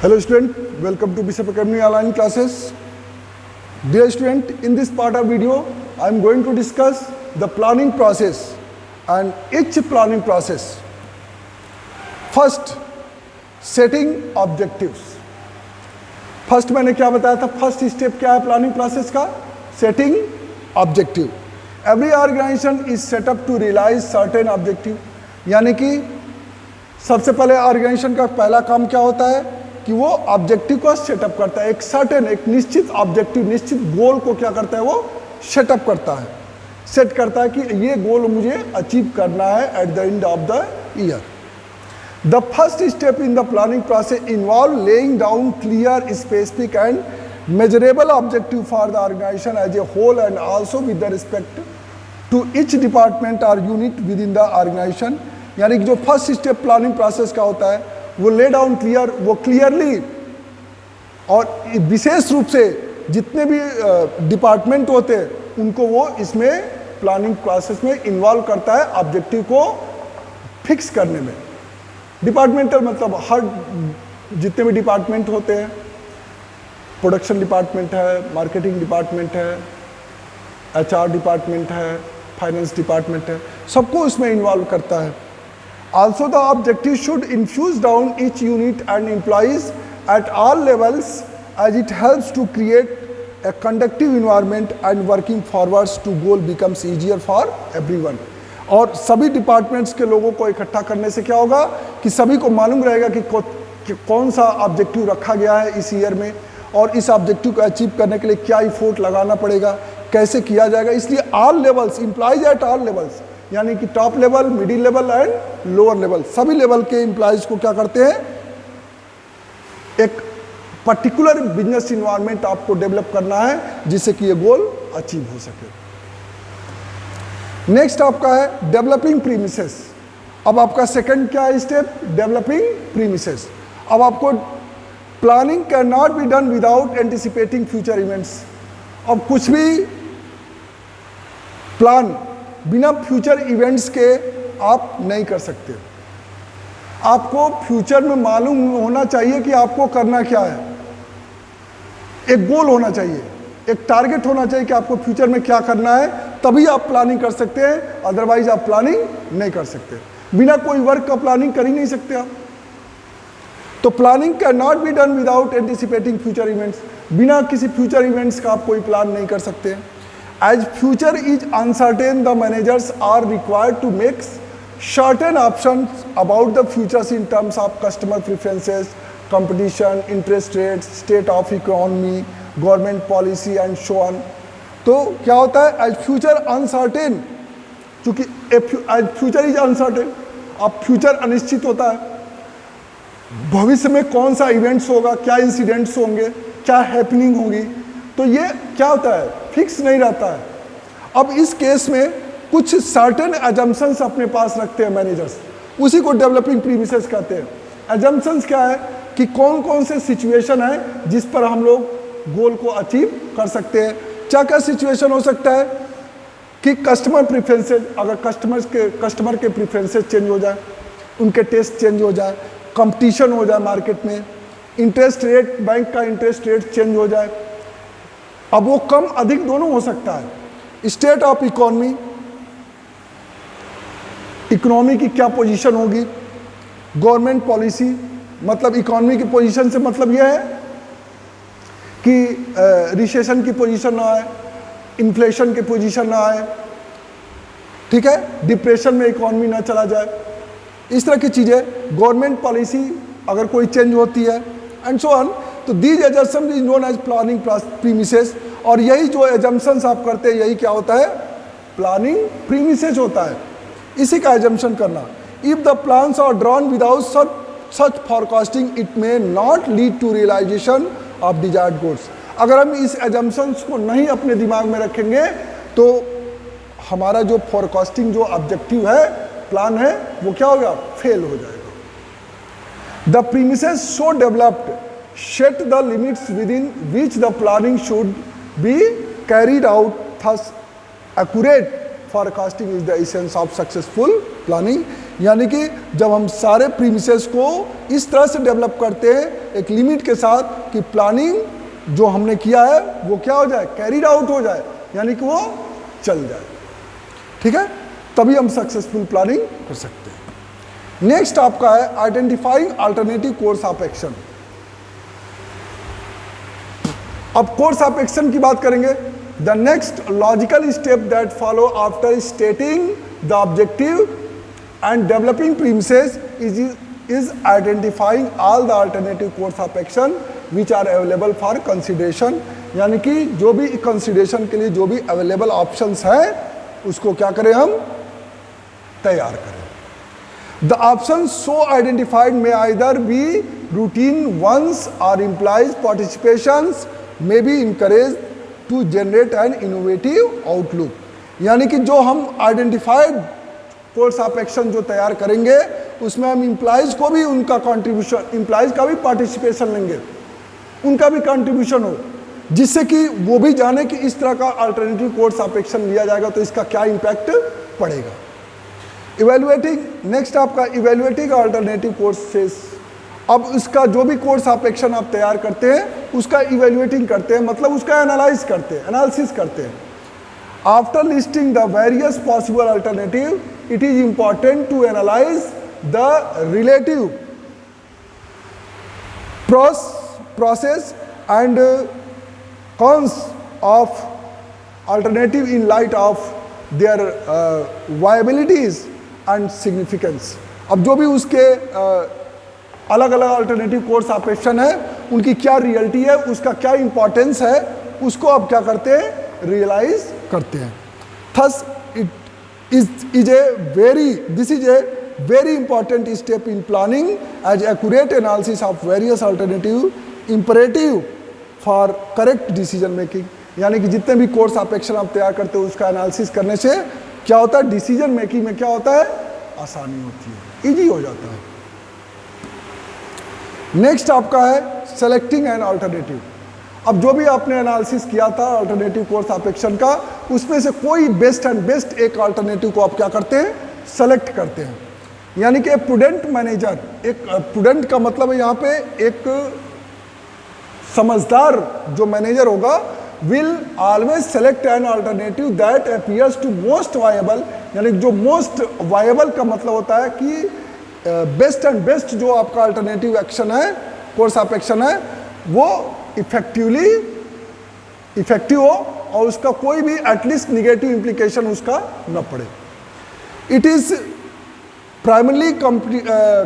Hello student, welcome to Bishop Academy online classes. Dear student, in this part of video, I am going to discuss the planning process and each planning process. First, setting objectives. First मैंने क्या बताया था, first step क्या है planning process का? Setting objective. Every organization is set up to realize certain objective. यानी कि सबसे पहले ऑर्गेनाइजेशन का पहला काम क्या होता है कि वो ऑब्जेक्टिव को सेटअप करता है, एक निश्चित ऑब्जेक्टिव, निश्चित गोल को क्या करता है, वो सेटअप करता है, सेट करता है कि ये गोल मुझे अचीव करना है at the end of the year. The first step in the planning process involve laying down clear, specific and measurable objective for the organisation as a whole and also with the respect to each department और unit within the organisation. यानी कि जो first step planning process का होता है वो lay down clear, वो clearly और विशेष रूप से जितने भी डिपार्टमेंट होते हैं उनको वो इसमें प्लानिंग प्रोसेस में इन्वॉल्व करता है ऑब्जेक्टिव को फिक्स करने में. डिपार्टमेंटल मतलब हर जितने भी डिपार्टमेंट होते हैं, प्रोडक्शन डिपार्टमेंट है, मार्केटिंग डिपार्टमेंट है, एचआर डिपार्टमेंट है, फाइनेंस डिपार्टमेंट है, सबको इसमें इन्वॉल्व करता है. Also, the objective should infuse down each unit and employees at all levels as it helps to create a conducive environment and working forwards to goal becomes easier for everyone. और सभी departments के लोगों को इकट्ठा करने से क्या होगा कि सभी को मालूम रहेगा कि कौन सा ऑब्जेक्टिव रखा गया है इस ईयर में और इस ऑब्जेक्टिव को अचीव करने के लिए क्या एफर्ट लगाना पड़ेगा, कैसे किया जाएगा. इसलिए all levels, employees at all levels, यानी कि top level, middle level and lower level, सभी लेवल के एम्प्लॉइज को क्या करते हैं, एक पर्टिकुलर बिजनेस इन्वायरमेंट आपको डेवलप करना है जिससे कि ये गोल अचीव हो सके. नेक्स्ट आपका है डेवलपिंग प्रीमिसेस. अब आपका सेकंड क्या है स्टेप, डेवलपिंग प्रीमिसेस. अब आपको planning can not be done without anticipating future events. अब कुछ भी प्लान बिना फ्यूचर इवेंट्स के आप नहीं कर सकते. आपको फ्यूचर में मालूम होना चाहिए कि आपको करना क्या है, एक गोल होना चाहिए, एक टारगेट होना चाहिए कि आपको फ्यूचर में क्या करना है, तभी आप प्लानिंग कर सकते हैं. अदरवाइज आप प्लानिंग नहीं कर सकते. बिना कोई वर्क का प्लानिंग कर ही नहीं सकते आप. तो planning can not be done without anticipating future events. बिना किसी फ्यूचर इवेंट्स का आप कोई प्लान नहीं कर सकते. As future is uncertain, the managers are required to make certain options about the futures in terms of customer preferences, competition, interest rates, state of economy, government policy and so on. तो क्या होता है, as future uncertain, चूंकि as future is uncertain, अब future अनिश्चित होता है, भविष्य में कौन सा इवेंट्स होगा, क्या इंसिडेंट्स होंगे, क्या हैपनिंग होगी, तो ये क्या होता है, फिक्स नहीं रहता है. अब इस केस में कुछ सर्टेन एजम्पशंस अपने पास रखते हैं मैनेजर्स, उसी को डेवलपिंग प्रीमिसेस कहते हैं. एजम्पशंस क्या है कि कौन कौन से सिचुएशन है जिस पर हम लोग गोल को अचीव कर सकते हैं. क्या क्या सिचुएशन हो सकता है कि कस्टमर प्रेफरेंसेस, अगर कस्टमर के प्रेफरेंसेस चेंज हो जाए, उनके टेस्ट चेंज हो जाए, कंपटीशन हो जाए मार्केट में, इंटरेस्ट रेट, बैंक का इंटरेस्ट रेट चेंज हो जाए, अब वो कम अधिक दोनों हो सकता है. स्टेट ऑफ इकोनॉमी, इकोनॉमी की क्या पोजीशन होगी, गवर्नमेंट पॉलिसी, मतलब इकोनॉमी की पोजीशन से मतलब यह है कि रिसेशन की पोजीशन ना आए, इन्फ्लेशन की पोजीशन ना आए, ठीक है, डिप्रेशन में इकोनॉमी ना चला जाए, इस तरह की चीज़ें. गवर्नमेंट पॉलिसी अगर कोई चेंज होती है एंड सो ऑन. तो these assumptions is known as planning premises. और यही जो एजम्पशंस आप करते हैं यही क्या होता है, प्लानिंग प्रीमिसेस होता है. इसी का एजम्पशन करना. If the plans are drawn without such forecasting it may not lead to realisation of desired goals. अगर हम इस एजम्पशंस को नहीं अपने दिमाग में रखेंगे तो हमारा जो फॉरकास्टिंग, जो ऑब्जेक्टिव है, प्लान है, वो क्या होगा, फेल हो जाएगा. The premises so developed set the limits within which the planning should be carried out. Thus, accurate forecasting is the essence of successful planning. यानी कि जब हम सारे प्रीमिसेस को इस तरह से डेवलप करते हैं एक लिमिट के साथ कि प्लानिंग जो हमने किया है वो क्या हो जाए, कैरीड आउट हो जाए, यानी कि वो चल जाए। ठीक है, तभी हम सक्सेसफुल प्लानिंग कर सकते हैं। नेक्स्ट आपका है identifying alternative course of action. अब कोर्स ऑफ एक्शन की बात करेंगे। The next logical step that follow after stating the objective and developing premises is identifying all the alternative course of action which are available for consideration. यानी कि जो भी consideration के लिए जो भी अवेलेबल ऑप्शंस हैं उसको क्या करें, हम तैयार करें। द ऑप्शन सो आइडेंटिफाइड में आइदर बी रूटीन वंस और implies participations may be encouraged to generate an innovative outlook। यानी कि जो हम आइडेंटिफाइड कोर्स ऑफ एक्शन जो तैयार करेंगे उसमें हम इम्प्लाइज को भी उनका कंट्रीब्यूशन, इम्प्लाइज का भी पार्टिसिपेशन लेंगे, उनका भी कंट्रीब्यूशन हो, जिससे कि वो भी जाने कि इस तरह का अल्टरनेटिव कोर्स ऑफ एक्शन लिया जाएगा तो इसका क्या इम्पैक्ट पड़ेगा। इवेल्युएटिंग, नेक्स्ट आपका इवेल्युएटिंग अल्टरनेटिव कोर्सेस। अब उसका जो भी कोर्स ऑफ एक्शन आप तैयार करते हैं उसका इवेल्युएटिंग करते हैं, मतलब उसका एनालाइज करते हैं, एनालिसिस करते हैं। After listing the various possible alternative it is important to analyse the relative pros and cons of alternative in light of their viabilities and significance. अब जो भी उसके अलग अलग अल्टरनेटिव कोर्स ऑफ एक्शन है उनकी क्या रियलिटी है, उसका क्या इंपॉर्टेंस है, उसको अब क्या करते हैं, रियलाइज करते हैं। Thus this is a very important step in planning as accurate analysis of various alternative imperative for correct decision making. यानी कि जितने भी कोर्स ऑफ एक्शन आप तैयार करते हो उसका एनालिसिस करने से क्या होता है, डिसीजन मेकिंग में क्या होता है, आसानी होती है, इजी हो जाता है। नेक्स्ट आपका है सेलेक्टिंग एन अल्टरनेटिव। अब जो भी आपने एनालिसिस किया था अल्टरनेटिव कोर्स ऑफ एक्शन का, उसमें से कोई बेस्ट एंड बेस्ट एक अल्टरनेटिव को आप क्या करते हैं, सेलेक्ट करते हैं। यानी कि प्रूडेंट मैनेजर, एक प्रूडेंट का मतलब है यहाँ पे एक समझदार जो मैनेजर होगा will always select an alternative that appears to most viable. यानी जो मोस्ट वायबल का मतलब होता है कि बेस्ट एंड बेस्ट जो आपका अल्टरनेटिव एक्शन है, कोर्स ऑफ एक्शन है, वो इफेक्टिव हो और उसका कोई भी एटलीस्ट निगेटिव इम्प्लीकेशन उसका न पड़े। It is primarily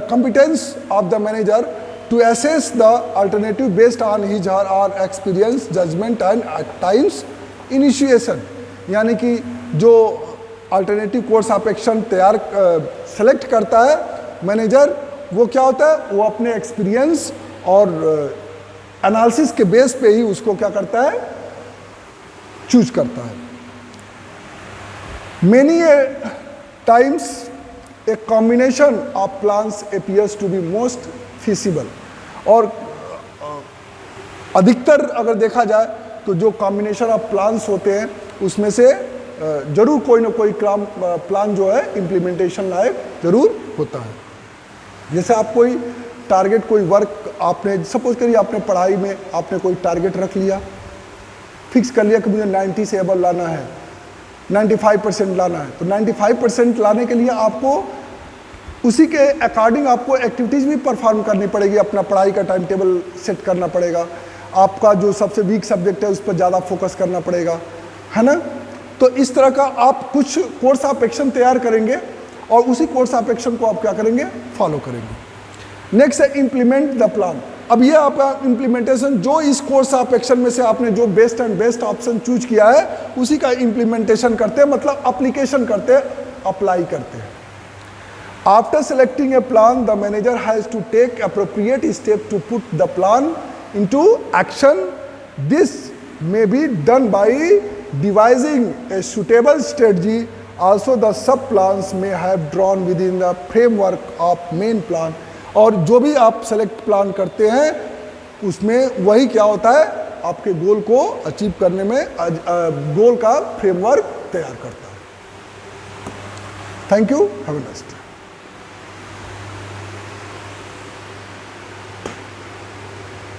competence of the manager to assess the alternative based on his or her experience, judgment and at times initiation। यानी कि जो अल्टरनेटिव कोर्स ऑफ एक्शन तैयार सेलेक्ट करता है मैनेजर, वो क्या होता है, वो अपने एक्सपीरियंस और एनालिसिस के बेस पे ही उसको क्या करता है, चूज करता है। Many times a combination of plans appears to be most feasible. और अधिकतर अगर देखा जाए तो जो कॉम्बिनेशन ऑफ प्लान्स होते हैं उसमें से जरूर कोई ना कोई प्लान जो है इम्प्लीमेंटेशन लायक जरूर होता है। जैसे आप कोई टारगेट, कोई वर्क आपने सपोज करिए आपने पढ़ाई में आपने कोई टारगेट रख लिया, फिक्स कर लिया कि मुझे 90 से अबव लाना है, 95% लाना है, तो 95% लाने के लिए आपको उसी के अकॉर्डिंग आपको एक्टिविटीज़ भी परफॉर्म करनी पड़ेगी, अपना पढ़ाई का टाइम टेबल सेट करना पड़ेगा, आपका जो सबसे वीक सब्जेक्ट है उस पर ज़्यादा फोकस करना पड़ेगा, है ना। तो इस तरह का आप कुछ कोर्स ऑफ एक्शन तैयार करेंगे और उसी कोर्स ऑफ एक्शन को आप क्या करेंगे, फॉलो करेंगे। नेक्स्ट है इम्प्लीमेंट द प्लान। अब ये आपका इम्प्लीमेंटेशन, जो इस कोर्स ऑफ एक्शन में से आपने जो best and best option choose किया है उसी का इम्प्लीमेंटेशन करते हैं, मतलब अप्लीकेशन करते हैं, अप्लाई करते हैं। After selecting a plan the manager has to take appropriate step to put the plan into action. This may be done by devising a suitable strategy. Also the sub plans may have drawn within the framework of main plan। और जो भी आप select plan करते हैं उसमें वही क्या होता है, आपके गोल को अचीव करने में गोल का फ्रेमवर्क तैयार करता है। Thank you, have a nice day.